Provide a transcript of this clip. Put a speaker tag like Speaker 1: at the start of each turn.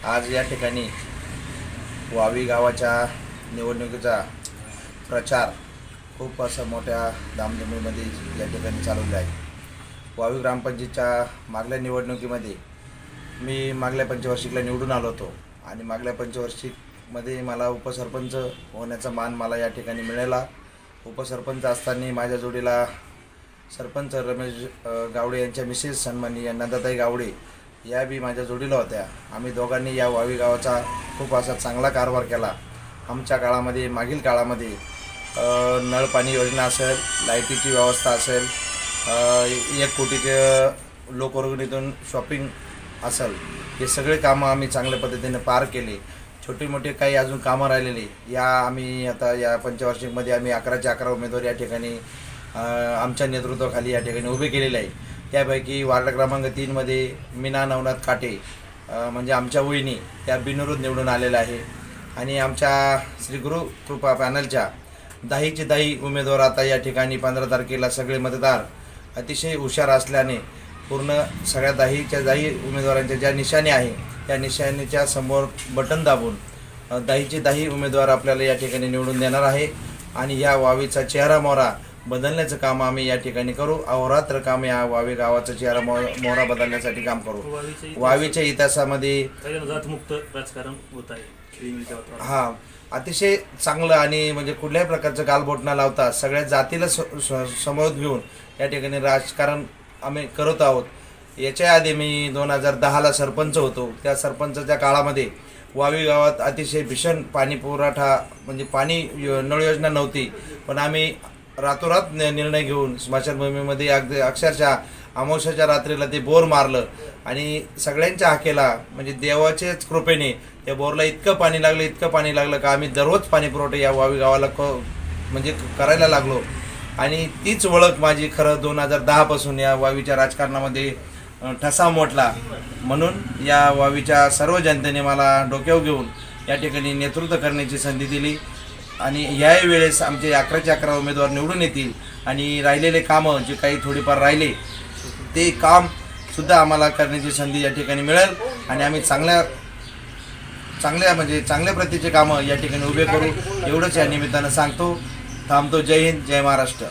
Speaker 1: आज या ठिकाणी वावी गावाच्या निवडणुकीचा प्रचार खूप असा मोठ्या धामधुमीमध्ये या ठिकाणी चालवला आहे. वावी ग्रामपंचायतच्या मागल्या निवडणुकीमध्ये मी मागल्या पंचवार्षिकला निवडून आलो होतो आणि मागल्या पंचवार्षिकमध्ये मला उपसरपंच होण्याचा मान मला या ठिकाणी मिळाला. उपसरपंच असताना माझ्या जोडीला सरपंच रमेश गावडे यांच्या मिसेस सन्माननीय नंदाताई गावडे या बी माझ्या जोडीला होत्या. आम्ही दोघांनी या वावी गावाचा खूप असा चांगला कारभार केला. आमच्या काळामध्ये, मागील काळामध्ये नळ पाणी योजना असेल, लाईटीची व्यवस्था असेल, 1 कोटीचे लोकवर्गणीतून शॉपिंग असेल, हे सगळे कामं आम्ही चांगल्या पद्धतीने पार केले. छोटे मोठे काही अजून कामं राहिलेली या आम्ही आता या पंचवार्षिकमध्ये आम्ही 11चे 11 उमेदवार या ठिकाणी आमच्या नेतृत्वाखाली या ठिकाणी उभे केलेले आहे. त्यापैकी वार्ड क्रमांक 3मध्ये मीना नवनाथ काटे म्हणजे आमच्या वहिनी त्या बिनविरोध निवडून आलेल्या आहे. आणि आमच्या श्री गुरु कृपा पॅनलच्या 10चे 10 उमेदवार आता या ठिकाणी 15 तारखेला सगळे मतदार अतिशय हुशार असल्याने पूर्ण सगळ्या 10च्या 10 उमेदवारांच्या ज्या निशाणी आहे त्या निशाणीच्या समोर बटन दाबून 10चे 10 उमेदवार आपल्याला या ठिकाणी निवडून देणार आहे. आणि या वावीचा चेहरा मोहरा बदलण्याचं काम आम्ही या ठिकाणी करू. अहोरात्र काम या वावी गावाचा चेहरा मोहरा बदलण्यासाठी काम करू. वावीच्या इतिहासामध्ये
Speaker 2: जातमुक्त राजकारण होत आहे.
Speaker 1: हां, अतिशय चांगलं आणि म्हणजे कुठल्याही प्रकारचं गालबोट न लावता सगळ्या जातीला समोर घेऊन या ठिकाणी राजकारण आम्ही करत आहोत. याच्या आधी मी 2010ला सरपंच होतो. त्या सरपंचाच्या काळामध्ये वावी गावात अतिशय भीषण पाणी पुरवठा म्हणजे पाणी नळ योजना नव्हती, पण आम्ही रातोरात निर्णय घेऊन स्मशानभूमीमध्ये अगदी अक्षरशः अमावस्याच्या रात्रीला ते बोर मारलं आणि सगळ्यांच्या हाकेला म्हणजे देवाच्याच कृपेने त्या बोरला इतकं पाणी लागलं का आम्ही दररोज पाणी पुरवठा या वावी गावाला म्हणजे करायला लागलो. आणि तीच ओळख माझी खरं 2010 पासून या वावीच्या राजकारणामध्ये ठसा उमटला. म्हणून या वावीच्या सर्व जनतेने मला डोक्यावर घेऊन या ठिकाणी नेतृत्व करण्याची संधी दिली. आणि याही वेळेस आमचे 11चे 11 उमेदवार निवडून येतील आणि राहिलेले कामं जे काही थोडीफार राहिले ते कामसुद्धा आम्हाला करण्याची संधी या ठिकाणी मिळेल आणि आम्ही चांगल्या प्रतीचे कामं या ठिकाणी उभे करू एवढंच या निमित्तानं सांगतो. थांबतो. जय हिंद, जय महाराष्ट्र.